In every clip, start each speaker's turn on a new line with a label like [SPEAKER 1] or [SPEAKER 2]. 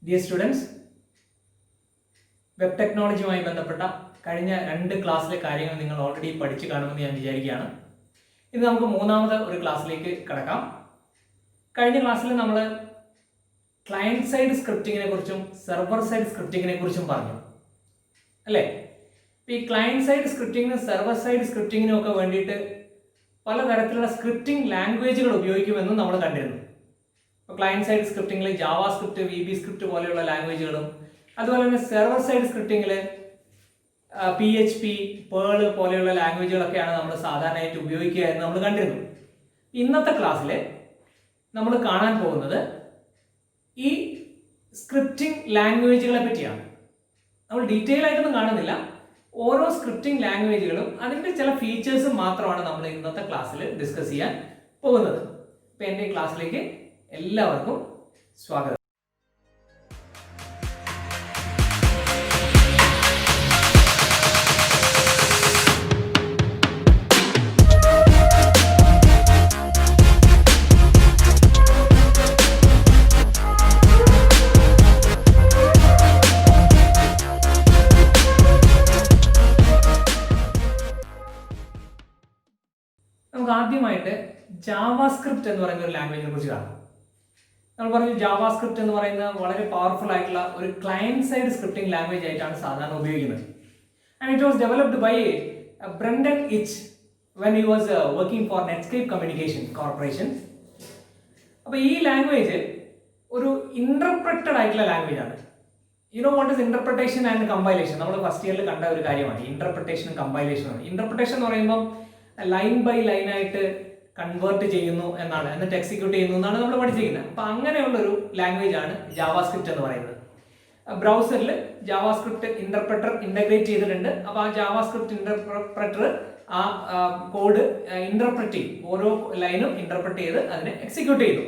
[SPEAKER 1] Dear students, web ടെക്നോളജിയുമായി ബന്ധപ്പെട്ട കഴിഞ്ഞ 2 ക്ലാസ്സിലെ കാര്യങ്ങൾ നിങ്ങൾ ഓൾറെഡി പഠിച്ചു കാണുമെന്ന് ഞാൻ വിചാരിക്കുകയാണ്. ഇന്ന് നമുക്ക് മൂന്നാമത്തെ ഒരു ക്ലാസ്സിലേക്ക് കടക്കാം. കഴിഞ്ഞ ക്ലാസ്സിൽ നമ്മൾ ക്ലയന്റ് സൈഡ് സ്ക്രിപ്റ്റിങ്ങിനെ കുറിച്ചും സെർവർ സൈഡ് സ്ക്രിപ്റ്റിങ്ങിനെ കുറിച്ചും പറഞ്ഞു അല്ലേ? ഈ ക്ലയന്റ് സൈഡ് സ്ക്രിപ്റ്റിങ്ങിനും സെർവർ സൈഡ് സ്ക്രിപ്റ്റിങ്ങിനും ഒക്കെ വേണ്ടിയിട്ട് പലതരത്തിലുള്ള സ്ക്രിപ്റ്റിംഗ് ലാംഗ്വേജുകൾ ഉപയോഗിക്കുമെന്നും നമ്മൾ കണ്ടിരുന്നു. ഇപ്പോൾ ക്ലയന്റ് സൈഡ് സ്ക്രിപ്റ്റിങ്ങിൽ ജാവാ സ്ക്രിപ്റ്റ്, VB സ്ക്രിപ്റ്റ് പോലെയുള്ള ലാംഗ്വേജുകളും അതുപോലെ തന്നെ സെർവർ സൈഡ് സ്ക്രിപ്റ്റിങ്ങിൽ PHP, Perl പോലെയുള്ള ലാംഗ്വേജുകളൊക്കെയാണ് നമ്മൾ സാധാരണയായിട്ട് ഉപയോഗിക്കുക എന്ന് നമ്മൾ കണ്ടിരുന്നു. ഇന്നത്തെ ക്ലാസ്സിൽ നമ്മൾ കാണാൻ പോകുന്നത് ഈ സ്ക്രിപ്റ്റിംഗ് ലാംഗ്വേജുകളെ പറ്റിയാണ്. നമ്മൾ ഡീറ്റെയിൽ ആയിട്ടൊന്നും കാണുന്നില്ല. ഓരോ സ്ക്രിപ്റ്റിംഗ് ലാംഗ്വേജുകളും അതിൻ്റെ ചില ഫീച്ചേഴ്സും മാത്രമാണ് നമ്മൾ ഇന്നത്തെ ക്ലാസ്സിൽ ഡിസ്കസ് ചെയ്യാൻ പോകുന്നത്. അപ്പോൾ എൻ്റെ ക്ലാസ്സിലേക്ക് എല്ലാവർക്കും സ്വാഗതം. നമുക്ക് ആദ്യമായിട്ട് ജാവാസ്ക്രിപ്റ്റ് എന്ന് പറയുന്ന ഒരു ലാംഗ്വേജിനെ കുറിച്ച് കാണാം. നമ്മൾ പറഞ്ഞു ജാവാസ്ക്രിപ്റ്റ് എന്ന് പറയുന്നത് വളരെ പവർഫുൾ ആയിട്ടുള്ള ഒരു ക്ലയന്റ് സൈഡ് സ്ക്രിപ്റ്റിംഗ് ലാംഗ്വേജ് ആയിട്ടാണ് സാധാരണ ഉപയോഗിക്കുന്നത്. And it was developed by Brendan Eich when he was working for Netscape communication corporation. അപ്പോൾ ഈ ലാംഗ്വേജ് ഒരു ഇന്റർപ്രറ്റഡ് ആയിട്ടുള്ള ലാംഗ്വേജ് ആണ്. You know what is interpretation and compilation? നമ്മൾ ഫസ്റ്റ് ഇയറിൽ കണ്ട ഒരു കാര്യമാണ് ഇന്റർപ്രിട്ടേഷനും കമ്പൈലേഷനും. ഇന്റർപ്രിട്ടേഷൻ എന്ന് പറയുമ്പോൾ ലൈൻ ബൈ ലൈൻ ആയിട്ട് കൺവേർട്ട് ചെയ്യുന്നു എന്നാണ്, എന്നിട്ട് എക്സിക്യൂട്ട് ചെയ്യുന്നു എന്നാണ് നമ്മൾ പഠിച്ചിരിക്കുന്നത്. അപ്പോൾ അങ്ങനെയുള്ളൊരു ലാംഗ്വേജ് ആണ് ജാവാസ്ക്രിപ്റ്റ് എന്ന് പറയുന്നത്. ബ്രൗസറിൽ ജാവാസ്ക്രിപ്റ്റ് ഇന്റർപ്രറ്റർ ഇന്റഗ്രേറ്റ് ചെയ്തിട്ടുണ്ട്. അപ്പോൾ ആ ജാവാസ്ക്രിപ്റ്റ് ഇന്റർപ്രറ്റർ ആ കോഡ് ഇന്റർപ്രറ്റ് ചെയ്യും, ഓരോ ലൈനും ഇന്റർപ്രറ്റ് ചെയ്ത് അതിനെ എക്സിക്യൂട്ട് ചെയ്യുന്നു.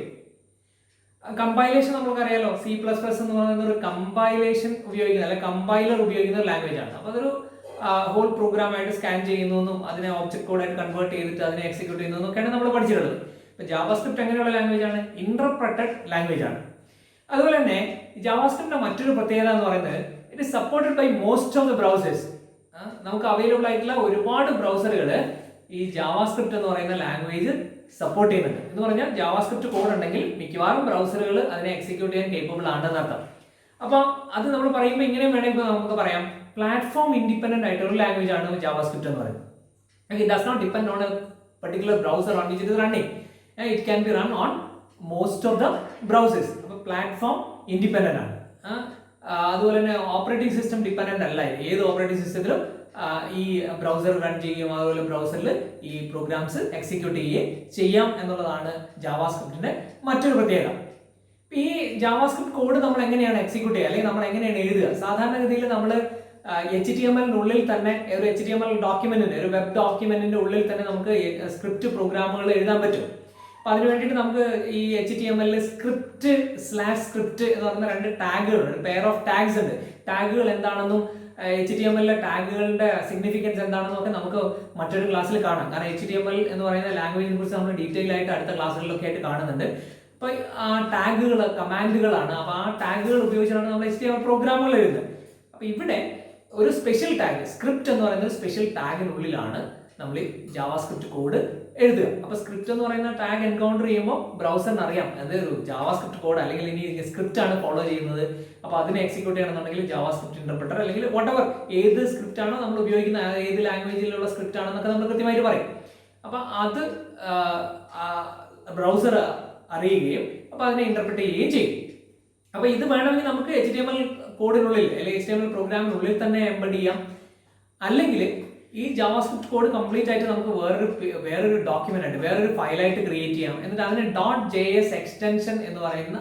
[SPEAKER 1] കമ്പൈലേഷൻ നമുക്കറിയാലോ, C++ എന്ന് പറയുന്ന ഒരു കമ്പൈലേഷൻ ഉപയോഗിക്കുന്ന അല്ലെങ്കിൽ കമ്പൈലർ ഉപയോഗിക്കുന്ന ഒരു ലാംഗ്വേജ് ആണ്. അപ്പോൾ അതൊരു ഹോൾ പ്രോഗ്രാം ആയിട്ട് സ്കാൻ ചെയ്യുന്നതെന്നും അതിനെ ഓബ്ജക്ട് കോഡായിട്ട് കൺവേർട്ട് ചെയ്തിട്ട് അതിനെ എക്സിക്യൂട്ട് ചെയ്യുന്നതെന്നൊക്കെയാണ് നമ്മൾ പഠിച്ചിട്ടുള്ളത്. ഇപ്പോൾ ജാവാസ്ക്രിപ്റ്റ് എങ്ങനെയുള്ള ലാംഗ്വേജ് ആണ്? ഇന്റർപ്രറ്റഡ് ലാംഗ്വേജ് ആണ്. അതുപോലെ തന്നെ ജാവാസ്ക്രിപ്റ്റിന്റെ മറ്റൊരു പ്രത്യേകത എന്ന് പറയുന്നത് it is supported by most of the browsers. നമുക്ക് അവൈലബിൾ ആയിട്ടുള്ള ഒരുപാട് ബ്രൗസറുകൾ ഈ ജാവാസ്ക്രിപ്റ്റ് എന്ന് പറയുന്ന ലാംഗ്വേജ് സപ്പോർട്ട് ചെയ്യുന്നുണ്ട്. എന്ന് പറഞ്ഞാൽ ജാവാസ്ക്രിപ്റ്റ് കോഡ് ഉണ്ടെങ്കിൽ മിക്കവാറും ബ്രൗസറുകൾ അതിനെ എക്സിക്യൂട്ട് ചെയ്യാൻ കേപ്പബിൾ ആണെന്ന് അർത്ഥം. അപ്പോൾ അത് നമ്മൾ പറയുമ്പോൾ ഇങ്ങനെ വേണമെങ്കിൽ നമുക്ക് പറയാം, പ്ലാറ്റ്ഫോം ഇൻഡിപെൻഡന്റ് ആയിട്ടുള്ള ഒരു ലാംഗ്വേജ് ആണ് ജാവാസ്ക്രിപ്റ്റ് എന്ന് പറയുന്നത്. It does not depend on a particular browser on which it is running. It can be run on most of the browsers. അപ്പോൾ പ്ലാറ്റ്ഫോം ഇൻഡിപെൻഡന്റ് ആണ്. അതുപോലെ തന്നെ ഓപ്പറേറ്റിംഗ് സിസ്റ്റം ഡിപെൻഡന്റ് അല്ല. ഏത് ഓപ്പറേറ്റിംഗ് സിസ്റ്റത്തിലും ഈ ബ്രൗസർ റൺ ചെയ്യുകയും അതുപോലെ ബ്രൗസറിൽ ഈ പ്രോഗ്രാംസ് എക്സിക്യൂട്ട് ചെയ്യുകയും ചെയ്യാം എന്നുള്ളതാണ് ജാവാസ്ക്രിപ്റ്റിന്റെ മറ്റൊരു പ്രത്യേകത. ഈ ജാവാസ്ക്രിപ്റ്റ് കോഡ് നമ്മൾ എങ്ങനെയാണ് എക്സിക്യൂട്ട് ചെയ്യുക അല്ലെങ്കിൽ നമ്മൾ എങ്ങനെയാണ് എഴുതുക? സാധാരണഗതിയിൽ നമ്മൾ HTML-നുള്ളിൽ തന്നെ ഒരു HTML ഡോക്യുമെന്റിന്റെ ഒരു വെബ് ഡോക്യുമെന്റിന്റെ ഉള്ളിൽ തന്നെ നമുക്ക് സ്ക്രിപ്റ്റ് പ്രോഗ്രാമുകൾ എഴുതാൻ പറ്റും. അപ്പോൾ അതിന് വേണ്ടിയിട്ട് നമുക്ക് ഈ HTML സ്ക്രിപ്റ്റ് എന്ന് പറയുന്ന 2 ടാഗുകളുണ്ട്, പെയർ ഓഫ് ടാഗ്സ് ഉണ്ട്. ടാഗുകൾ എന്താണെന്നും HTML-ലെ ടാഗുകളുടെ സിഗ്നിഫിക്കൻസ് എന്താണെന്നും ഒക്കെ നമുക്ക് മറ്റൊരു ക്ലാസ്സിൽ കാണാം. കാരണം HTML എന്ന് പറയുന്ന ലാംഗ്വേജിനെ കുറിച്ച് നമ്മൾ ഡീറ്റെയിൽ ആയിട്ട് അടുത്ത ക്ലാസ്സുകളിലൊക്കെ ആയിട്ട് കാണുന്നുണ്ട്. അപ്പോൾ ആ ടാഗുകൾ കമാൻഡുകളാണ്. അപ്പോൾ ആ ടാഗുകൾ ഉപയോഗിച്ചാണ് നമ്മൾ HTML പ്രോഗ്രാമുകൾ എഴുതുന്നത്. അപ്പോൾ ഇവിടെ ഒരു സ്പെഷ്യൽ ടാഗ്, സ്ക്രിപ്റ്റ് എന്ന് പറയുന്ന ഒരു സ്പെഷ്യൽ ടാഗിനുള്ളിലാണ് നമ്മൾ ജാവാസ്ക്രിപ്റ്റ് കോഡ് എഴുതുക. അപ്പോൾ സ്ക്രിപ്റ്റ് എന്ന് പറയുന്ന ടാഗ് എൻകൗണ്ടർ ചെയ്യുമ്പോൾ ബ്രൗസറിന് അറിയാം അത് ജാവാസ്ക്രിപ്റ്റ് കോഡ് അല്ലെങ്കിൽ ഇനി സ്ക്രിപ്റ്റ് ആണ് ഫോളോ ചെയ്യുന്നത്. അപ്പോൾ അതിനെ എക്സിക്യൂട്ട് ചെയ്യണമെന്നുണ്ടെങ്കിൽ ജാവാസ്ക്രിപ്റ്റ് ഇന്റർപ്രറ്റർ അല്ലെങ്കിൽ വാട്ടെവർ ഏത് സ്ക്രിപ്റ്റ് ആണോ നമ്മൾ ഉപയോഗിക്കുന്ന ഏത് ലാംഗ്വേജിലുള്ള സ്ക്രിപ്റ്റ് ആണെന്നൊക്കെ നമ്മൾ കൃത്യമായിട്ട് പറയും. അപ്പോൾ അത് ബ്രൗസർ അറിയുകയും അപ്പോൾ അതിനെ ഇന്റർപ്രറ്റ് ചെയ്യുകയും ചെയ്യും. അപ്പോൾ ഇത് വേണമെങ്കിൽ നമുക്ക് HTML കോഡിനുള്ളിൽ അല്ലെങ്കിൽ HTML പ്രോഗ്രാമിനുള്ളിൽ തന്നെ എംബഡ് ചെയ്യാം. അല്ലെങ്കിൽ ഈ ജാവാസ്ക്രിപ്റ്റ് കോഡ് കംപ്ലീറ്റ് ആയിട്ട് നമുക്ക് വേറൊരു ഡോക്യുമെന്റ് ആയിട്ട് വേറൊരു ഫയലായിട്ട് ക്രിയേറ്റ് ചെയ്യാം. എന്നിട്ട് അതിന് .js എക്സ്റ്റൻഷൻ എന്ന് പറയുന്ന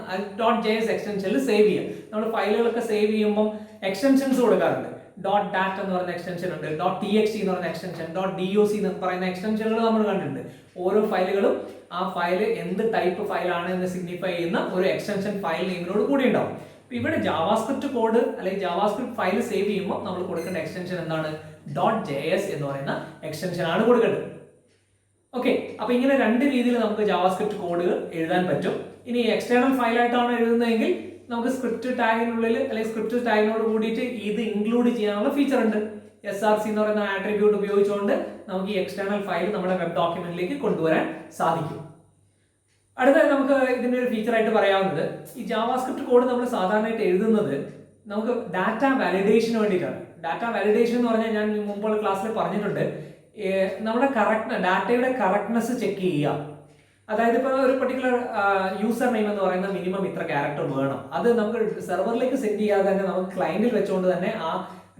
[SPEAKER 1] .js എക്സ്റ്റൻഷനിൽ സേവ് ചെയ്യാം. നമ്മൾ ഫയലുകളൊക്കെ സേവ് ചെയ്യുമ്പോൾ എക്സ്റ്റൻഷൻസ് കൊടുക്കാറുണ്ട്. .dat എന്ന് പറയുന്ന എക്സ്റ്റൻഷൻ ഉണ്ട്, .txt എന്ന് പറയുന്ന എക്സ്റ്റൻഷൻ, .doc എന്ന് പറയുന്ന എക്സ്റ്റൻഷനുകൾ നമ്മൾ കണ്ടിട്ടുണ്ട്. ഓരോ ഫയലുകളും ആ ഫയൽ എന്ത് ടൈപ്പ് ഫയലാണ് എന്ന് സിഗ്നിഫൈ ചെയ്യുന്ന ഒരു എക്സ്റ്റൻഷൻ ഫയൽ നെയിമിനോട് കൂടി ഉണ്ടാവും. ഇവിടെ ജാവാസ്ക്രിപ്റ്റ് കോഡ് അല്ലെങ്കിൽ ജാവാസ്ക്രിപ്റ്റ് ഫയൽ സേവ് ചെയ്യുമ്പോൾ നമ്മൾ കൊടുക്കേണ്ട എക്സ്റ്റൻഷൻ എന്താണ്? .js എന്ന് പറയുന്ന എക്സ്റ്റൻഷൻ ആണ് കൊടുക്കേണ്ടത്. ഓക്കെ, അപ്പൊ ഇങ്ങനെ 2 രീതിയിൽ നമുക്ക് ജാവാസ്ക്രിപ്റ്റ് കോഡുകൾ എഴുതാൻ പറ്റും. ഇനി എക്സ്റ്റേണൽ ഫയലായിട്ടാണ് എഴുതുന്നതെങ്കിൽ നമുക്ക് സ്ക്രിപ്റ്റ് ടാഗിനുള്ളിൽ അല്ലെങ്കിൽ സ്ക്രിപ്റ്റ് ടാഗിനോട് കൂടിയിട്ട് ഇത് ഇൻക്ലൂഡ് ചെയ്യാനുള്ള ഫീച്ചർ ഉണ്ട്. SRC എന്ന് പറയുന്ന ആട്രിബ്യൂട്ട് ഉപയോഗിച്ചുകൊണ്ട് നമുക്ക് ഈ എക്സ്റ്റേണൽ ഫയൽ നമ്മുടെ വെബ് ഡോക്യുമെന്റിലേക്ക് കൊണ്ടുവരാൻ സാധിക്കും. അടുത്ത നമുക്ക് ഇതിന്റെ ഒരു ഫീച്ചർ ആയിട്ട് പറയാവുന്നത്, ഈ ജാവാസ്ക്രിപ്റ്റ് കോഡ് നമ്മൾ സാധാരണയായിട്ട് എഴുതുന്നത് നമുക്ക് ഡാറ്റ വാലിഡേഷന് വേണ്ടിയിട്ടാണ്. ഡാറ്റ വാലിഡേഷൻ എന്ന് പറഞ്ഞാൽ ഞാൻ മുമ്പുള്ള ക്ലാസ്സിൽ പറഞ്ഞിട്ടുണ്ട്, നമ്മുടെ ഡാറ്റയുടെ കറക്റ്റ്നെസ് ചെക്ക് ചെയ്യുക. അതായത് ഇപ്പോൾ ഒരു പർട്ടിക്കുലർ യൂസർ നെയിം എന്ന് പറയുന്ന മിനിമം ഇത്ര ക്യാരക്ടർ വേണം. അത് നമുക്ക് സെർവറിലേക്ക് സെൻഡ് ചെയ്യാതെ തന്നെ നമുക്ക് ക്ലയന്റിൽ വെച്ചുകൊണ്ട് തന്നെ ആ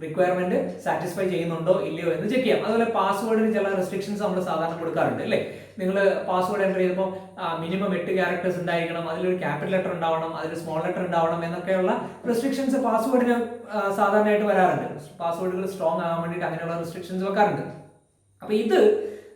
[SPEAKER 1] റിക്വയർമെന്റ് സാറ്റിസ്ഫൈ ചെയ്യുന്നുണ്ടോ ഇല്ലയോ എന്ന് ചെക്ക് ചെയ്യാം. അതുപോലെ പാസ്വേഡിന് ചില റെസ്ട്രിക്ഷൻസ് നമ്മൾ സാധാരണ കൊടുക്കാറുണ്ട് അല്ലേ. നിങ്ങൾ പാസ്വേഡ് എൻ്റർ ചെയ്തപ്പോൾ മിനിമം 8 ക്യാരക്ടേഴ്സ് ഉണ്ടായിരിക്കണം, അതിലൊരു ക്യാപിറ്റൽ ലെറ്റർ ഉണ്ടാവണം, അതിൽ സ്മോൾ ലെറ്റർ ഉണ്ടാവണം എന്നൊക്കെയുള്ള റെസ്ട്രിക്ഷൻസ് പാസ്വേഡിന് സാധാരണയായിട്ട് വരാറുണ്ട്. പാസ്വേഡുകൾ സ്ട്രോങ് ആകാൻ വേണ്ടിയിട്ട് അങ്ങനെയുള്ള റെസ്ട്രിക്ഷൻസ് വെക്കാറുണ്ട്. അപ്പോൾ ഇത്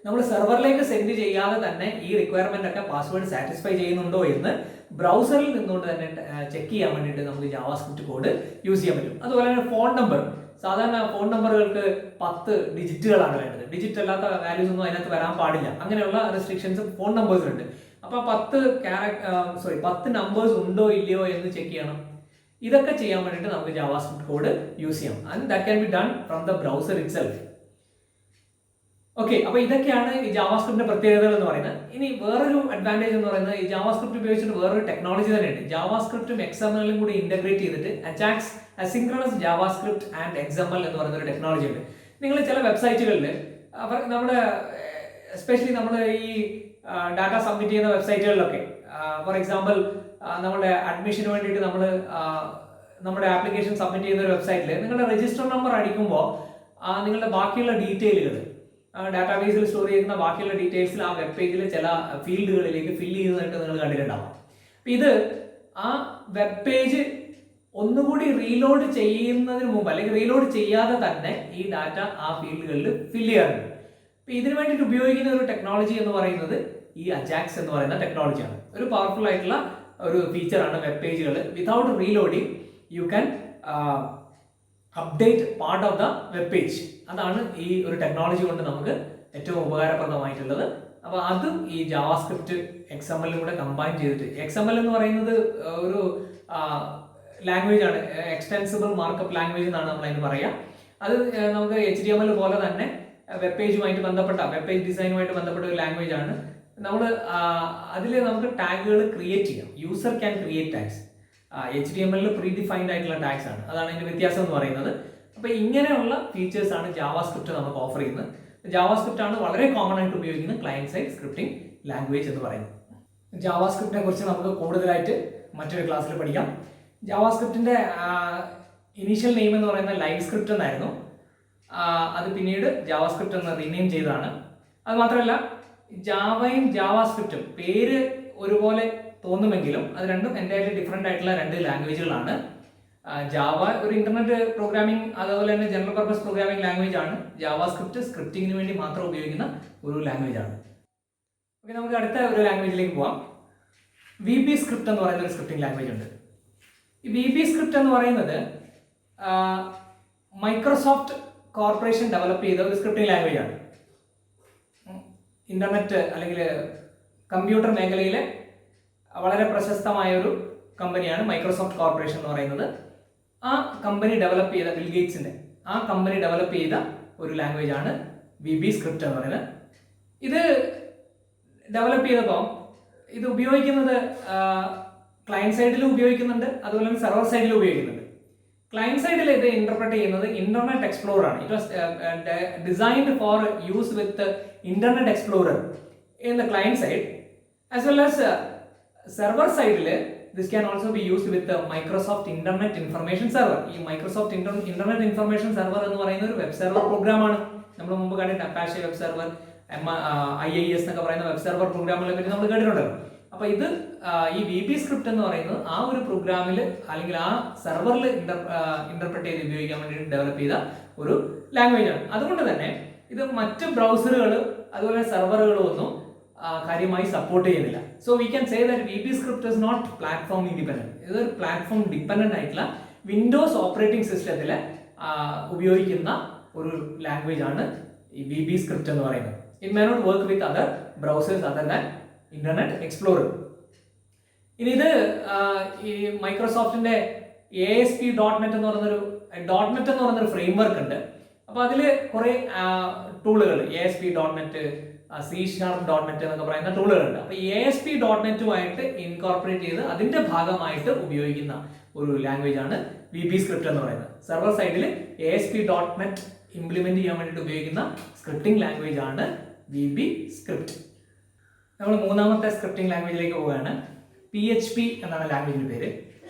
[SPEAKER 1] നമ്മൾ സെർവറിലേക്ക് സെൻഡ് ചെയ്യാതെ തന്നെ ഈ റിക്വയർമെന്റ് ഒക്കെ പാസ്വേഡ് സാറ്റിസ്ഫൈ ചെയ്യുന്നുണ്ടോ എന്ന് ബ്രൗസറിൽ നിന്നുകൊണ്ട് തന്നെ ചെക്ക് ചെയ്യാൻ വേണ്ടിയിട്ട് നമുക്ക് ജാവാസ്ക്രിപ്റ്റ് കോഡ് യൂസ് ചെയ്യാൻ പറ്റും. അതുപോലെ തന്നെ ഫോൺ നമ്പർ, സാധാരണ ഫോൺ നമ്പറുകൾക്ക് 10 ഡിജിറ്റുകളാണ് വേണ്ടത്. ഡിജിറ്റ് അല്ലാത്ത വാല്യൂസ് ഒന്നും അതിനകത്ത് വരാൻ പാടില്ല. അങ്ങനെയുള്ള റെസ്ട്രിക്ഷൻസ് ഫോൺ നമ്പേഴ്സിലുണ്ട്. അപ്പോൾ 10 നമ്പേഴ്സ് ഉണ്ടോ ഇല്ലയോ എന്ന് ചെക്ക് ചെയ്യണം. ഇതൊക്കെ ചെയ്യാൻ വേണ്ടിയിട്ട് നമുക്ക് ജാവാസ്ക്രിപ്റ്റ് കോഡ് യൂസ് ചെയ്യാം. And that can be done from the browser itself. Okay, അപ്പോൾ ഇതൊക്കെയാണ് ഈ ജാവാസ്ക്രിപ്റ്റിന്റെ പ്രത്യേകതകൾ എന്ന് പറയുന്നത്. ഇനി വേറൊരു അഡ്വാൻറ്റേജ് എന്ന് പറയുന്നത്, ഈ ജാവാസ്ക്രിപ്റ്റ് ഉപയോഗിച്ചിട്ട് വേറൊരു ടെക്നോളജി തന്നെയുണ്ട്. ജാവാസ്ക്രിപ്റ്റും XML കൂടി ഇന്റഗ്രേറ്റ് ചെയ്തിട്ട് Ajax asynchronous JavaScript and XML എന്ന് പറയുന്ന ഒരു ടെക്നോളജി ഉണ്ട്. നിങ്ങൾ ചില വെബ്സൈറ്റുകളിൽ നമ്മുടെ എസ്പെഷ്യലി നമ്മൾ ഈ ഡാറ്റ സബ്മിറ്റ് ചെയ്യുന്ന വെബ്സൈറ്റുകളിലൊക്കെ, ഫോർ എക്സാമ്പിൾ നമ്മുടെ അഡ്മിഷന് വേണ്ടിയിട്ട് നമ്മൾ നമ്മുടെ ആപ്ലിക്കേഷൻ സബ്മിറ്റ് ചെയ്യുന്ന ഒരു വെബ്സൈറ്റിൽ നിങ്ങളുടെ രജിസ്റ്റർ നമ്പർ അടിക്കുമ്പോൾ നിങ്ങളുടെ ബാക്കിയുള്ള ഡീറ്റെയിലുകൾ ഡാറ്റാബേസിൽ സ്റ്റോർ ചെയ്യുന്ന ബാക്കിയുള്ള ഡീറ്റെയിൽസിൽ ആ വെബ് പേജിൽ ചില ഫീൽഡുകളിലേക്ക് ഫില്ല് ചെയ്യുന്നതായിട്ട് നിങ്ങൾ കണ്ടിട്ടുണ്ടാവും. അപ്പം ഇത് ആ വെബ് പേജ് ഒന്നുകൂടി റീലോഡ് ചെയ്യുന്നതിന് മുമ്പ് അല്ലെങ്കിൽ റീലോഡ് ചെയ്യാതെ തന്നെ ഈ ഡാറ്റ ആ ഫീൽഡുകളിൽ ഫില്ല് ചെയ്യാറുണ്ട്. അപ്പം ഇതിനു വേണ്ടിയിട്ട് ഉപയോഗിക്കുന്ന ഒരു ടെക്നോളജി എന്ന് പറയുന്നത് ഈ അജാക്സ് എന്ന് പറയുന്ന ടെക്നോളജിയാണ്. ഒരു പവർഫുൾ ആയിട്ടുള്ള ഒരു ഫീച്ചറാണ്. വെബ് പേജുകൾ without reloading you can update part of the web page. അതാണ് ഈ ഒരു ടെക്നോളജി കൊണ്ട് നമുക്ക് ഏറ്റവും ഉപകാരപ്രദമായിട്ടുള്ളത്. അപ്പോൾ അതും ഈ ജാവാസ്ക്രിപ്റ്റ് XML കൂടെ കമ്പൈൻ ചെയ്തിട്ട്, XML എന്ന് പറയുന്നത് ഒരു ലാംഗ്വേജ് ആണ്, എക്സ്റ്റെൻസിബിൾ മാർക്കപ്പ് ലാംഗ്വേജ് എന്നാണ് നമ്മൾ അതിന് പറയുക. അത് നമുക്ക് HTML പോലെ തന്നെ വെബ് പേജുമായിട്ട് ബന്ധപ്പെട്ട വെബ് പേജ് ഡിസൈനുമായിട്ട് ബന്ധപ്പെട്ട ഒരു ലാംഗ്വേജ് ആണ്. നമ്മൾ അതിൽ നമുക്ക് ടാഗുകൾ ക്രിയേറ്റ് ചെയ്യാം. User can create tags. HTML pre defined ആയിട്ടുള്ള ടാഗ്സ് ആണ്. അതാണ് ഇതിന്റെ വ്യത്യാസം എന്ന് പറയുന്നത്. അപ്പോൾ ഇങ്ങനെയുള്ള ഫീച്ചേഴ്സ് ആണ് ജാവാസ്ക്രിപ്റ്റ് നമുക്ക് ഓഫർ ചെയ്യുന്നത്. ജാവാസ്ക്രിപ്റ്റ് ആണ് വളരെ കോമൺ ആയിട്ട് ഉപയോഗിക്കുന്ന ക്ലയന്റ് സൈഡ് സ്ക്രിപ്റ്റിംഗ് ലാംഗ്വേജ് എന്ന് പറയുന്നത്. ജാവാസ്ക്രിപ്റ്റിനെ കുറിച്ച് നമുക്ക് കൂടുതലായിട്ട് മറ്റൊരു ക്ലാസ്സിൽ പഠിക്കാം. ജാവാസ്ക്രിപ്റ്റിന്റെ ഇനീഷ്യൽ നെയിം എന്ന് പറയുന്നത് ലൈവ് സ്ക്രിപ്റ്റ് എന്നായിരുന്നു. അത് പിന്നീട് ജാവാസ്ക്രിപ്റ്റ് എന്ന് റീനെയിം ചെയ്തതാണ്. അത് മാത്രമല്ല, ജാവയും ജാവാസ്ക്രിപ്റ്റും പേര് ഒരുപോലെ തോന്നുമെങ്കിലും അത് രണ്ടും എൻ്റയർലി ഡിഫറെൻ്റ് ആയിട്ടുള്ള 2 ലാംഗ്വേജുകളാണ്. ജാവ ഒരു ഇന്റർനെറ്റ് പ്രോഗ്രാമിംഗ്, അതുപോലെ തന്നെ ജനറൽ പർപ്പസ് പ്രോഗ്രാമിംഗ് ലാംഗ്വേജ് ആണ്. ജാവാസ്ക്രിപ്റ്റ് സ്ക്രിപ്റ്റിങ്ങിന് വേണ്ടി മാത്രം ഉപയോഗിക്കുന്ന ഒരു ലാംഗ്വേജ് ആണ്. ഓക്കെ, നമുക്ക് അടുത്ത ഒരു ലാംഗ്വേജിലേക്ക് പോവാം. VB സ്ക്രിപ്റ്റ് എന്ന് പറയുന്ന ഒരു സ്ക്രിപ്റ്റിംഗ് ലാംഗ്വേജ് ഉണ്ട്. ഈ VB സ്ക്രിപ്റ്റ് എന്ന് പറയുന്നത് മൈക്രോസോഫ്റ്റ് കോർപ്പറേഷൻ ഡെവലപ്പ് ചെയ്ത ഒരു സ്ക്രിപ്റ്റിംഗ് ലാംഗ്വേജ് ആണ്. ഇന്റർനെറ്റ് അല്ലെങ്കിൽ കമ്പ്യൂട്ടർ മേഖലയിലെ വളരെ പ്രശസ്തമായ ഒരു കമ്പനിയാണ് മൈക്രോസോഫ്റ്റ് കോർപ്പറേഷൻ എന്ന് പറയുന്നത്. ആ കമ്പനി ഡെവലപ്പ് ചെയ്ത, ബിൽ ഗേറ്റ്സിന്റെ ആ കമ്പനി ഡെവലപ്പ് ചെയ്ത ഒരു ലാംഗ്വേജ് ആണ് VB സ്ക്രിപ്റ്റ് എന്ന് പറയുന്നത്. ഇത് ഡെവലപ്പ് ചെയ്തപ്പോൾ ഇത് ഉപയോഗിക്കുന്നത് ക്ലയന്റ് സൈഡിലും ഉപയോഗിക്കുന്നുണ്ട്, അതുപോലെ തന്നെ സെർവർ സൈഡിലും ഉപയോഗിക്കുന്നുണ്ട്. ക്ലയന്റ് സൈഡിൽ ഇത് ഇന്റർപ്രറ്റ് ചെയ്യുന്നത് ഇന്റർനെറ്റ് എക്സ്പ്ലോറർ ആണ്. It was designed for use with internet explorer in the client side, as well as server സൈഡിൽ this can also be used with the Microsoft Internet Information Server. ഈ Microsoft internet information server എന്ന് പറയുന്ന ഒരു web server programme ആണ്. നമ്മൾ മുമ്പ് കണ്ടിട്ട് Apache web server, IIS എന്നൊക്കെ പറയുന്ന വെബ് സെർവർ പ്രോഗ്രാമുകളെ പറ്റി നമ്മൾ കേട്ടിട്ടുണ്ടല്ലോ. അപ്പോൾ ഇത് ഈ VB സ്ക്രിപ്റ്റ് എന്ന് പറയുന്നത് ആ ഒരു പ്രോഗ്രാമിൽ അല്ലെങ്കിൽ ആ സെർവറിൽ ഇന്റർപ്രറ്റ് ചെയ്ത് ഉപയോഗിക്കാൻ വേണ്ടി ഡെവലപ്പ് ചെയ്ത ഒരു ലാംഗ്വേജ് ആണ്. അതുകൊണ്ട് തന്നെ ഇത് മറ്റ് ബ്രൗസറുകൾ അതുപോലെ സെർവറുകളും ഒന്നും കാര്യമായി സപ്പോർട്ട് ചെയ്യുന്നില്ല. So we can say that VB script is not platform independent. ഇത് പ്ലാറ്റ്ഫോം ഡിപ്പെൻഡന്റ് ആയിട്ടുള്ള വിൻഡോസ് ഓപ്പറേറ്റിംഗ് സിസ്റ്റത്തിൽ ഉപയോഗിക്കുന്ന ഒരു ലാംഗ്വേജ് ആണ് ഈ VB സ്ക്രിപ്റ്റ് എന്ന് പറയുന്നത്. It may not work with other browsers other than Internet Explorer. ഇനി ഇത് ഈ മൈക്രോസോഫ്റ്റിന്റെ ASP.NET എന്ന് പറഞ്ഞൊരു ഫ്രെയിംവർക്ക് ഉണ്ട്. അപ്പോൾ അതിൽ കുറേ ടൂളുകൾ ASP.NET, C#.NET എന്നൊക്കെ പറയുന്ന ടൂളുകളുണ്ട്. അപ്പോൾ ASP.NETുമായിട്ട് ഇൻകോർപ്പറേറ്റ് ചെയ്ത് അതിന്റെ ഭാഗമായിട്ട് ഉപയോഗിക്കുന്ന ഒരു ലാംഗ്വേജ് ആണ് VB സ്ക്രിപ്റ്റ് എന്ന് പറയുന്നത്. സെർവർ സൈഡിൽ ASP.NET ഇംപ്ലിമെന്റ് ചെയ്യാൻ വേണ്ടിയിട്ട് ഉപയോഗിക്കുന്ന സ്ക്രിപ്റ്റിംഗ് ലാംഗ്വേജ് ആണ് VB സ്ക്രിപ്റ്റ്. നമ്മൾ മൂന്നാമത്തെ സ്ക്രിപ്റ്റിംഗ് ലാംഗ്വേജിലേക്ക് പോവുകയാണ്. PHP എന്നാണ് ലാംഗ്വേജിന്റെ പേര്.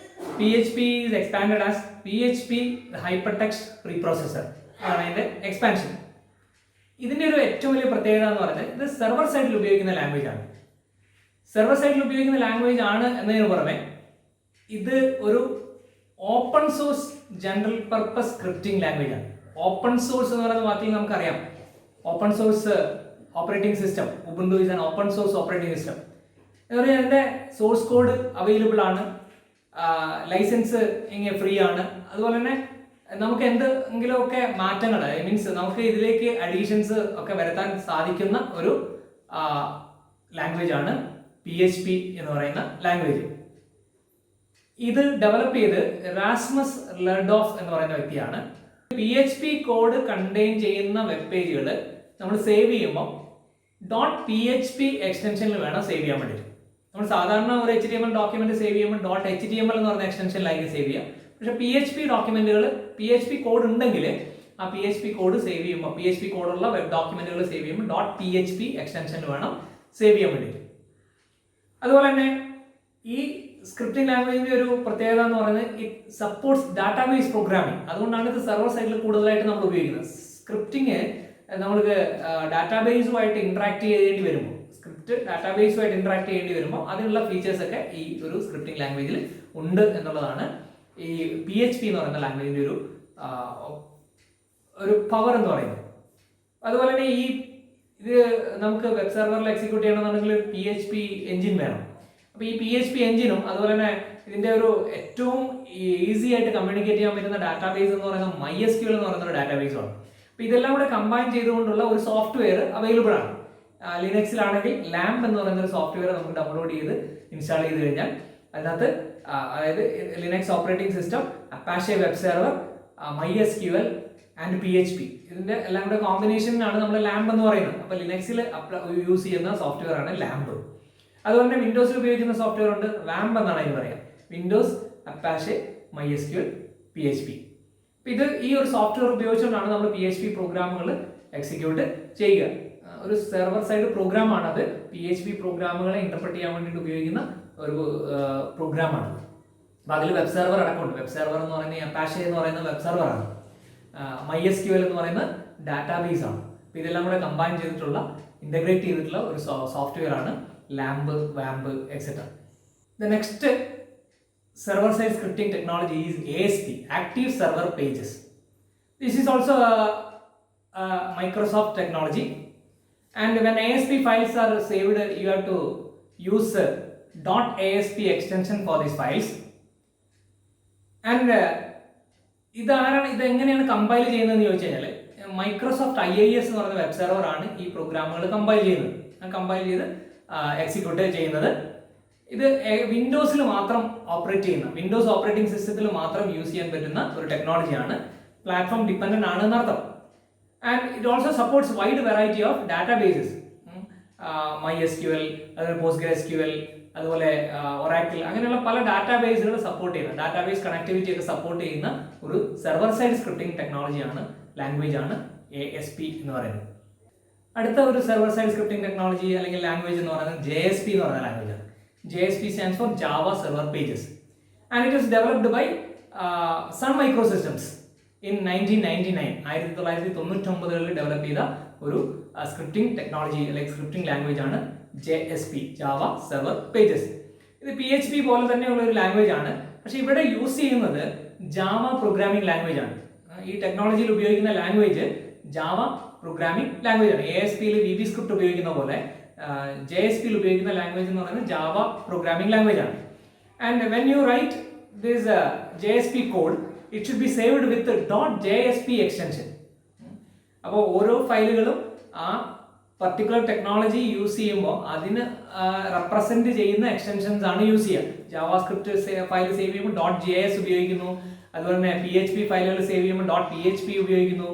[SPEAKER 1] PHP is expanded as PHP Hypertext Preprocessor ആണ് അതിന്റെ എക്സ്പാൻഷൻ. ഇതിന്റെ ഒരു ഏറ്റവും വലിയ പ്രത്യേകത എന്ന് പറയുന്നത് ഇത് സെർവർ സൈഡിൽ ഉപയോഗിക്കുന്ന ലാംഗ്വേജ് ആണ്. സെർവർ സൈഡിൽ ഉപയോഗിക്കുന്ന ലാംഗ്വേജ് ആണ് എന്നതിന് പുറമെ ഇത് ഒരു open source general purpose scripting language ആണ്. ഓപ്പൺ സോഴ്സ് എന്ന് പറയുന്ന വാക്കിൽ നമുക്കറിയാം open source operating system. Ubuntu is an open source operating system എന്ന് പറഞ്ഞാൽ അതിന്റെ സോഴ്സ് കോഡ് അവൈലബിൾ ആണ്, ലൈസൻസ് ഇങ്ങനെ ഫ്രീ ആണ്. അതുപോലെ തന്നെ നമുക്ക് എന്തെങ്കിലുമൊക്കെ മാറ്റങ്ങൾ മീൻസ് നമുക്ക് ഇതിലേക്ക് അഡീഷൻസ് ഒക്കെ വരുത്താൻ സാധിക്കുന്ന ഒരു ലാംഗ്വേജ് ആണ് PHP എന്ന് പറയുന്ന ലാംഗ്വേജ്. ഇത് ഡെവലപ്പ് ചെയ്ത് റാസ്മസ് ലെർഡോഫ് എന്ന് പറയുന്ന വ്യക്തിയാണ്. PHP കോഡ് കണ്ടെയ്ൻ ചെയ്യുന്ന വെബ് പേജുകൾ നമ്മൾ സേവ് ചെയ്യുമ്പോൾ .php എക്സ്റ്റൻഷനിൽ വേണം സേവ് ചെയ്യാൻ വേണ്ടിയിട്ട്. നമ്മൾ സാധാരണ ഒരു HTML ഡോക്യുമെന്റ് സേവ് ചെയ്യുമ്പോൾ .html എന്ന് പറയുന്ന എക്സ്റ്റൻഷനിലായിരിക്കും സേവ് ചെയ്യുക. പക്ഷെ PHP ഡോക്യുമെന്റുകൾ PHP കോഡ് ഉണ്ടെങ്കിൽ ആ PHP കോഡ് സേവ് ചെയ്യുമ്പോൾ PHP കോഡുള്ള വെബ് ഡോക്യുമെന്റുകൾ സേവ് ചെയ്യുമ്പോൾ .php എക്സ്റ്റൻഷനിൽ വേണം സേവ് ചെയ്യാൻ വേണ്ടിയിട്ട്. അതുപോലെ തന്നെ ഈ സ്ക്രിപ്റ്റിംഗ് ലാംഗ്വേജിന്റെ ഒരു പ്രത്യേകത എന്ന് പറയുന്നത് ഇറ്റ് സപ്പോർട്ട്സ് ഡാറ്റാബേസ് പ്രോഗ്രാമിംഗ്. അതുകൊണ്ടാണ് ഇത് സെർവർ സൈഡിൽ കൂടുതലായിട്ട് നമ്മൾ ഉപയോഗിക്കുന്നത്. സ്ക്രിപ്റ്റിംഗ് നമ്മൾക്ക് ഡാറ്റാബേസുമായിട്ട് ഇന്ററാക്ട് ചെയ്യേണ്ടി വരുമ്പോൾ ഡാറ്റാബേസുമായിട്ട് ഇന്ററാക്ട് ചെയ്യേണ്ടി വരുമ്പോൾ അതിനുള്ള ഫീച്ചേഴ്സ് ഒക്കെ ഈ ഒരു സ്ക്രിപ്റ്റിംഗ് ലാംഗ്വേജിൽ ഉണ്ട് എന്നുള്ളതാണ് ഈ PHP എന്ന് പറയുന്ന ലാംഗ്വേജിന്റെ ഒരു പവർ എന്ന് പറയുന്നത്. അതുപോലെ തന്നെ ഇത് നമുക്ക് വെബ് സെർവറിൽ എക്സിക്യൂട്ട് ചെയ്യണമെന്നുണ്ടെങ്കിൽ PHP എഞ്ചിൻ വേണം. അപ്പോൾ ഈ PHP എഞ്ചിനും അതുപോലെ തന്നെ ഇതിന്റെ ഒരു ഏറ്റവും ഈസി ആയിട്ട് കമ്മ്യൂണിക്കേറ്റ് ചെയ്യാൻ പറ്റുന്ന ഡാറ്റാബേസ് എന്ന് പറയുന്നത് MySQL എന്ന് പറയുന്ന ഒരു ഡാറ്റാബേസാണ്. അപ്പോൾ ഇതെല്ലാം കൂടെ കമ്പൈൻ ചെയ്തുകൊണ്ടുള്ള ഒരു സോഫ്റ്റ്വെയർ അവൈലബിൾ ആണ്. ലിനക്സിലാണെങ്കിൽ ലാംബ് എന്ന് പറയുന്ന ഒരു സോഫ്റ്റ്വെയർ നമുക്ക് ഡൗൺലോഡ് ചെയ്ത് ഇൻസ്റ്റാൾ ചെയ്ത് കഴിഞ്ഞാൽ അതിനകത്ത് അതായത് Linux operating system, Apache web server, MySQL and PHP ഇതിന്റെ എല്ലാം കൂടെ കോമ്പിനേഷനാണ് നമ്മൾ ലാംബ് എന്ന് പറയുന്നത്. അപ്പോൾ ലിനക്സിൽ യൂസ് ചെയ്യുന്ന സോഫ്റ്റ്വെയർ ആണ് ലാംബ്. അതുപോലെ തന്നെ വിൻഡോസിൽ ഉപയോഗിക്കുന്ന സോഫ്റ്റ്വെയർ ഉണ്ട്, വാംബ് എന്നാണ് അതിന് പറയുക. Windows, Apache, MySQL, PHP. ഇത് ഈ ഒരു സോഫ്റ്റ്വെയർ ഉപയോഗിച്ചുകൊണ്ടാണ് നമ്മൾ PHP പ്രോഗ്രാമുകൾ എക്സിക്യൂട്ട് ചെയ്യുക. ഒരു സെർവർ സൈഡ് പ്രോഗ്രാമാണ് അത്. PHP പ്രോഗ്രാമുകളെ ഇന്റർപ്രറ്റ് ചെയ്യാൻ വേണ്ടിയിട്ട് ഉപയോഗിക്കുന്ന ഒരു പ്രോഗ്രാമാണ്. അപ്പോൾ അതിൽ വെബ് സെർവർ അടക്കമുണ്ട്. വെബ് സെർവർ എന്ന് പറയുന്നത് അപ്പാഷെ എന്ന് പറയുന്ന വെബ് സെർവറാണ്. MySQL എന്ന് പറയുന്ന ഡാറ്റാബേസ് ആണ്. അപ്പോൾ ഇതെല്ലാം കൂടെ കമ്പൈൻ ചെയ്തിട്ടുള്ള ഇന്റഗ്രേറ്റ് ചെയ്തിട്ടുള്ള ഒരു സോഫ്റ്റ്വെയർ ആണ് ലാംബ്, വാംബ് etcetera. The next server side scripting technology is ASP, Active Server Pages. This is also a Microsoft technology, and when ASP files are saved you have to use .asp extension for these files. And ഇത് എങ്ങനെയാണ് compile ചെയ്യുന്നതെന്ന് ചോദിച്ചു കഴിഞ്ഞാൽ Microsoft IIS എന്ന് പറയുന്ന web server ആണ് ഈ പ്രോഗ്രാമുകൾ കമ്പൈൽ ചെയ്യുന്നത്. കമ്പൈൽ ചെയ്ത് എക്സിക്യൂട്ട് ചെയ്യുന്നത്. ഇത് വിൻഡോസിൽ മാത്രം ഓപ്പറേറ്റ് ചെയ്യുന്ന വിൻഡോസ് ഓപ്പറേറ്റിംഗ് സിസ്റ്റത്തിൽ മാത്രം യൂസ് ചെയ്യാൻ പറ്റുന്ന ഒരു ടെക്നോളജിയാണ്. പ്ലാറ്റ്ഫോം ഡിപ്പെൻഡന്റ് ആണ് എന്നർത്ഥം. And it also supports wide variety of databases. MySQL, അതുപോലെ PostgreSQL, അതുപോലെ ഒറാക്കിൾ, അങ്ങനെയുള്ള പല ഡാറ്റാബേസുകൾ സപ്പോർട്ട് ചെയ്യുന്ന ഡാറ്റാബേസ് കണക്ടിവിറ്റി ഒക്കെ സപ്പോർട്ട് ചെയ്യുന്ന ഒരു സെർവർ സൈഡ് സ്ക്രിപ്റ്റിംഗ് ടെക്നോളജിയാണ്, ലാംഗ്വേജ് ആണ് ASP എന്ന് പറയുന്നത്. അടുത്ത ഒരു സെർവർ സൈഡ് സ്ക്രിപ്റ്റിംഗ് ടെക്നോളജി അല്ലെങ്കിൽ ലാംഗ്വേജ് എന്ന് പറയുന്നത് JSP എന്ന് പറയുന്ന ലാംഗ്വേജ് ആണ്. JSP stands for Java Server Pages, and it was developed by Sun Microsystems in 1999. 1999 develop ചെയ്ത ഒരു സ്ക്രിപ്റ്റിംഗ് ടെക്നോളജി അല്ലെങ്കിൽ സ്ക്രിപ്റ്റിംഗ് ലാംഗ്വേജ് ആണ് JSP, Java Server Pages. ഇത് PHP പോലെ തന്നെയുള്ള ഒരു ലാംഗ്വേജ് ആണ്. പക്ഷെ ഇവിടെ യൂസ് ചെയ്യുന്നത് ജാവ പ്രോഗ്രാമിംഗ് ലാംഗ്വേജ് ആണ്. ഈ ടെക്നോളജിയിൽ ഉപയോഗിക്കുന്ന ലാംഗ്വേജ് ജാവ പ്രോഗ്രാമിംഗ് ലാംഗ്വേജ് ആണ്. ASPയിൽ VB സ്ക്രിപ്റ്റ് ഉപയോഗിക്കുന്ന പോലെ JSPയിൽ ഉപയോഗിക്കുന്ന ലാംഗ്വേജ് എന്ന് പറയുന്നത് ജാവ പ്രോഗ്രാമിംഗ് ലാംഗ്വേജ് ആണ്. And when you write this JSP code it should be saved with .JSP extension. അപ്പോൾ ഓരോ ഫയലുകളും ആ പർട്ടിക്കുലർ ടെക്നോളജി യൂസ് ചെയ്യുമ്പോൾ അതിന് റെപ്രസെന്റ് ചെയ്യുന്ന എക്സ്റ്റൻഷൻസ് ആണ് യൂസ് ചെയ്യുക. ജാവാസ്ക്രിപ്റ്റ് ഫയൽ സേവ് ചെയ്യുമ്പോൾ .js ഉപയോഗിക്കുന്നു. അതുപോലെ തന്നെ PHP ഫയലുകൾ സേവ് ചെയ്യുമ്പോൾ .php ഉപയോഗിക്കുന്നു.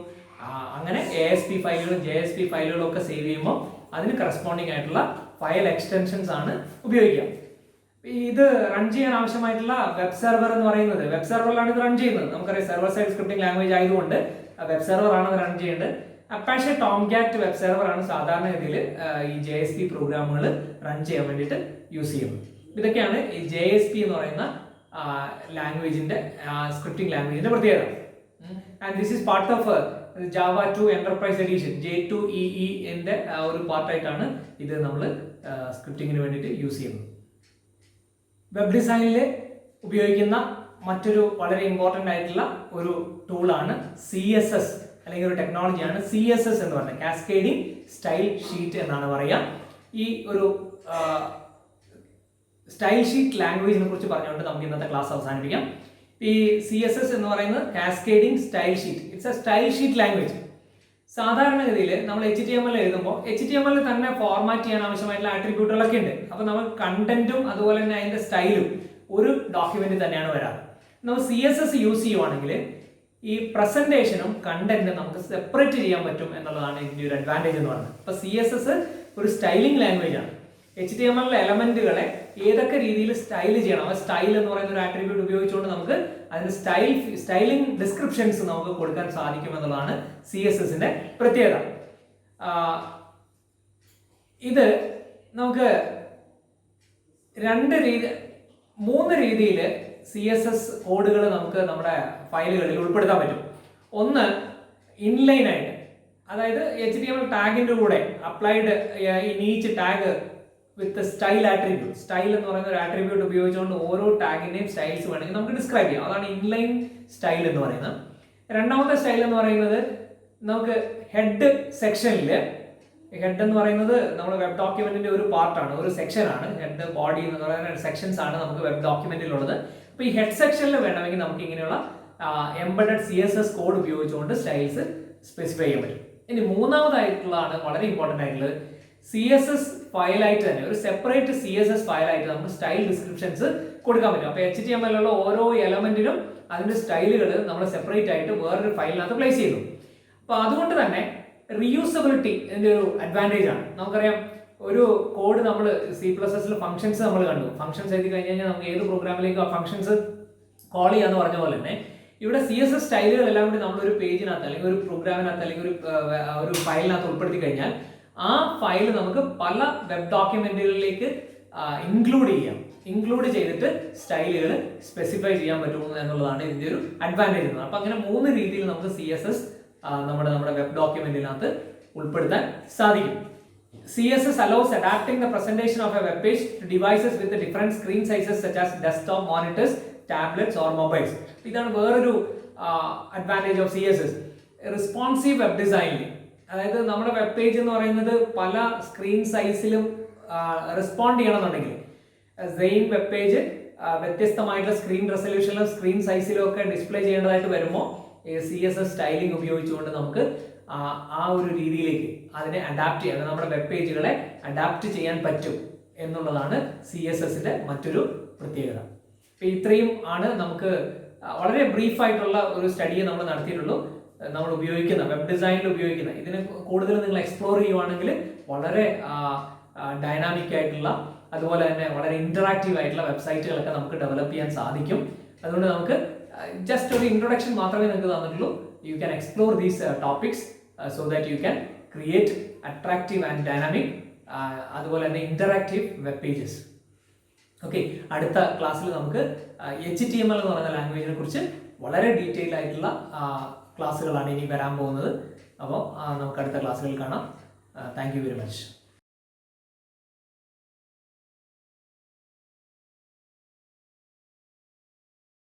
[SPEAKER 1] അങ്ങനെ ASP ഫയലുകളും JSP ഫയലുകളും ഒക്കെ സേവ് ചെയ്യുമ്പോൾ അതിന് കറസ്പോണ്ടിങ് ആയിട്ടുള്ള ഫയൽ എക്സ്റ്റൻഷൻസ് ആണ് ഉപയോഗിക്കുക. ഇത് റൺ ചെയ്യാൻ ആവശ്യമായിട്ടുള്ള വെബ് സെർവർ എന്ന് പറയുന്നത്, വെബ് സെർവറിലാണ് ഇത് റൺ ചെയ്യുന്നത്. നമുക്കറിയാം സെർവർ സൈഡ് സ്ക്രിപ്റ്റിംഗ് ലാംഗ്വേജ് ആയതുകൊണ്ട് വെബ് സെർവർ ആണ് റൺ ചെയ്യേണ്ടത്. അപ്പാഷെ ടോംകാറ്റ് വെബ് സെർവർ ആണ് സാധാരണഗതിയിൽ ഈ JSP പ്രോഗ്രാമുകൾ റൺ ചെയ്യാൻ വേണ്ടിയിട്ട് യൂസ് ചെയ്യുന്നത്. ഇതൊക്കെയാണ് ഈ JSP എന്ന് പറയുന്ന ലാംഗ്വേജിന്റെ സ്ക്രിപ്റ്റിംഗ് ലാംഗ്വേജിന്റെ പ്രത്യേകത. And this is part of Java 2 Enterprise Edition J2EE ന്റെ ഒരു പാർട്ടായിട്ടാണ് ഇത് നമ്മൾ സ്ക്രിപ്റ്റിങ്ങിന് വേണ്ടിയിട്ട് യൂസ് ചെയ്യുന്നത്. വെബ് ഡിസൈനിൽ ഉപയോഗിക്കുന്ന മറ്റൊരു വളരെ ഇമ്പോർട്ടൻ്റ് ആയിട്ടുള്ള ഒരു ടൂളാണ് CSS, അല്ലെങ്കിൽ ഒരു ടെക്നോളജിയാണ് CSS എന്ന് പറയുന്നത്. കാസ്കേഡിംഗ് സ്റ്റൈൽ ഷീറ്റ് എന്നാണ് പറയുക. ഈ ഒരു സ്റ്റൈൽ ഷീറ്റ് ലാംഗ്വേജിനെ കുറിച്ച് പറഞ്ഞുകൊണ്ട് നമുക്ക് ഇന്നത്തെ ക്ലാസ് അവസാനിപ്പിക്കാം. ഈ CSS എന്ന് പറയുന്നത് cascading style sheet, it's A style sheet language. സാധാരണഗതിയിൽ നമ്മൾ HTML എഴുതുമ്പോൾ HTML തന്നെ ഫോർമാറ്റ് ചെയ്യാൻ ആവശ്യമായിട്ടുള്ള ആട്രിബ്യൂട്ടുകളൊക്കെ ഉണ്ട്. അപ്പോൾ നമ്മൾ കണ്ടന്റും അതുപോലെ തന്നെ അതിന്റെ സ്റ്റൈലും ഒരു ഡോക്യുമെന്റ് തന്നെയാണ് വരാറ്. നമ്മൾ CSS യൂസ് ചെയ്യുവാണെങ്കിൽ ഈ പ്രസന്റേഷനും കണ്ടന്റും നമുക്ക് സെപ്പറേറ്റ് ചെയ്യാൻ പറ്റും എന്നുള്ളതാണ് ഇതിന്റെ ഒരു അഡ്വാൻറ്റേജ് എന്ന് പറയുന്നത്. അപ്പോൾ CSS ഒരു സ്റ്റൈലിംഗ് ലാംഗ്വേജ് ആണ്. HTML എലമെന്റുകളെ ഏതൊക്കെ രീതിയിൽ സ്റ്റൈൽ ചെയ്യണം, ആ സ്റ്റൈൽ എന്ന് പറയുന്ന ഒരു ആട്രിബ്യൂട്ട് ഉപയോഗിച്ചുകൊണ്ട് നമുക്ക് അതിന് സ്റ്റൈലിംഗ് ഡിസ്ക്രിപ്ഷൻസ് നമുക്ക് കൊടുക്കാൻ സാധിക്കും എന്നുള്ളതാണ് CSSന്റെ പ്രത്യേകത. ഇത് നമുക്ക് മൂന്ന് രീതിയിൽ CSS കോഡുകൾ നമുക്ക് നമ്മുടെ ഫയലുകളിൽ ഉൾപ്പെടുത്താൻ പറ്റും. ഒന്ന് ഇൻലൈൻ ആയിട്ട്, അതായത് HTML ടാഗിന്റെ കൂടെ applied in each tag with style attribute. Style എന്ന് പറയുന്ന ഒരു ആട്രിബ്യൂട്ട് ഉപയോഗിച്ചുകൊണ്ട് ഓരോ ടാഗിന്റെയും സ്റ്റൈൽസ് വേണമെങ്കിൽ നമുക്ക് ഡിസ്ക്രൈബ് ചെയ്യാം. അതാണ് ഇൻലൈൻ സ്റ്റൈൽ എന്ന് പറയുന്നത്. രണ്ടാമത്തെ സ്റ്റൈൽ എന്ന് പറയുന്നത് നമുക്ക് ഹെഡ് സെക്ഷനിൽ, ഹെഡ് എന്ന് പറയുന്നത് നമ്മുടെ വെബ് ഡോക്യുമെന്റിന്റെ ഒരു പാർട്ടാണ്, ഒരു സെക്ഷൻ ആണ്. ഹെഡ് ബോഡി എന്ന് പറയുന്ന സെക്ഷൻസ് ആണ് നമുക്ക് വെബ് ഡോക്യുമെന്റിലുള്ളത്. അപ്പൊ ഈ ഹെഡ് സെക്ഷനിൽ വേണമെങ്കിൽ നമുക്ക് ഇങ്ങനെയുള്ള എംബഡഡ് CSS കോഡ് ഉപയോഗിച്ചുകൊണ്ട് സ്റ്റൈൽസ് സ്പെസിഫൈ ചെയ്യാൻ പറ്റും. ഇനി മൂന്നാമതായിട്ടുള്ളതാണ് വളരെ ഇമ്പോർട്ടന്റ് ആയിട്ടുള്ളത്, CSS ഫയലായിട്ട് തന്നെ ഒരു സെപ്പറേറ്റ് CSS ഫയലായിട്ട് നമുക്ക് സ്റ്റൈൽ ഡിസ്ക്രിപ്ഷൻസ് കൊടുക്കാൻ പറ്റും. അപ്പോൾ HTML ഉള്ള ഓരോ എലമെന്റിനും അതിന്റെ സ്റ്റൈലുകൾ നമ്മൾ സെപ്പറേറ്റ് ആയിട്ട് വേറൊരു ഫയലിനകത്ത് പ്ലേസ് ചെയ്യുന്നു. അപ്പോൾ അതുകൊണ്ട് തന്നെ റീയൂസബിലിറ്റി ഇതിന്റെ ഒരു അഡ്വാൻറ്റേജ് ആണ്. നമുക്കറിയാം ഒരു കോഡ് നമ്മൾ C++ൽ ഫംഗ്ഷൻസ് നമ്മൾ കണ്ടു. ഫംഗ്ഷൻസ് എഴുതി കഴിഞ്ഞ് കഴിഞ്ഞാൽ നമുക്ക് ഏത് പ്രോഗ്രാമിലേക്ക് ആ ഫംഗ്ഷൻസ് കോൾ ചെയ്യാന്ന് പറഞ്ഞ പോലെ തന്നെ ഇവിടെ CSS സ്റ്റൈലുകൾ എല്ലാം കൂടി നമ്മൾ ഒരു പേജിനകത്ത് അല്ലെങ്കിൽ ഒരു പ്രോഗ്രാമിനകത്ത് അല്ലെങ്കിൽ ഒരു ഫയലിനകത്ത് ഉൾപ്പെടുത്തി കഴിഞ്ഞാൽ ആ ഫയൽ നമുക്ക് പല വെബ് ഡോക്യുമെന്റുകളിലേക്ക് ഇൻക്ലൂഡ് ചെയ്തിട്ട് സ്റ്റൈലുകൾ സ്പെസിഫൈ ചെയ്യാൻ പറ്റുമോ എന്നുള്ളതാണ് ഇതിന്റെ ഒരു അഡ്വാൻറ്റേജ്. അപ്പൊ അങ്ങനെ മൂന്ന് രീതിയിൽ നമുക്ക് CSS നമ്മുടെ വെബ് ഡോക്യുമെന്റിനകത്ത് ഉൾപ്പെടുത്താൻ സാധിക്കും. CSS allows adapting the presentation of a web page to devices with the different screen sizes such as desktop monitors, tablets or mobiles. ഇതാണ് വേറൊരു advantage of CSS. Responsive web ഡിസൈനിൽ, അതായത് നമ്മുടെ വെബ് പേജ് എന്ന് പറയുന്നത് പല സ്ക്രീൻ സൈസിലും റെസ്പോണ്ട് ചെയ്യണമെന്നുണ്ടെങ്കിൽ same web page വ്യത്യസ്തമായിട്ടുള്ള സ്ക്രീൻ റെസൊല്യൂഷനിലും സ്ക്രീൻ സൈസിലും ഒക്കെ ഡിസ്പ്ലേ ചെയ്യേണ്ടതായിട്ട് വരുമ്പോൾ CSS സ്റ്റൈലിംഗ് ഉപയോഗിച്ചുകൊണ്ട് നമുക്ക് ആ ഒരു രീതിയിലേക്ക് അതിനെ അഡാപ്റ്റ് ചെയ്യാൻ, നമ്മുടെ വെബ് പേജുകളെ അഡാപ്റ്റ് ചെയ്യാൻ പറ്റും എന്നുള്ളതാണ് CSSന്റെ മറ്റൊരു പ്രത്യേകത. ഇത്രയും ആണ് നമുക്ക് വളരെ ബ്രീഫ് ആയിട്ടുള്ള ഒരു സ്റ്റഡിയെ നമ്മൾ നടത്തിയിട്ടുള്ളൂ. നമ്മൾ ഉപയോഗിക്കുന്ന വെബ് ഡിസൈനിൽ ഉപയോഗിക്കുന്ന ഇതിനെ കൂടുതൽ നിങ്ങൾ എക്സ്പ്ലോർ ചെയ്യുവാണെങ്കിൽ വളരെ ഡൈനാമിക് ആയിട്ടുള്ള അതുപോലെ തന്നെ വളരെ ഇന്ററാക്റ്റീവ് ആയിട്ടുള്ള വെബ്സൈറ്റുകളൊക്കെ നമുക്ക് ഡെവലപ്പ് ചെയ്യാൻ സാധിക്കും. അതുകൊണ്ട് നമുക്ക് ജസ്റ്റ് ഒരു ഇൻട്രൊഡക്ഷൻ മാത്രമേ നിങ്ങൾക്ക് തന്നിട്ടുള്ളൂ. You can explore these topics so that you can create attractive and dynamic അതുപോലെ തന്നെ ഇന്ററാക്റ്റീവ് വെബ് പേജസ്. ഓക്കെ, അടുത്ത ക്ലാസ്സിൽ നമുക്ക് HTML എന്ന് പറയുന്ന ലാംഗ്വേജിനെ കുറിച്ച് വളരെ ഡീറ്റെയിൽ ആയിട്ടുള്ള ക്ലാസ്സുകളാണ് ഇനി വരാൻ പോകുന്നത്. അപ്പോൾ നമുക്ക് അടുത്ത ക്ലാസ്സുകളിൽ കാണാം. Thank you very much.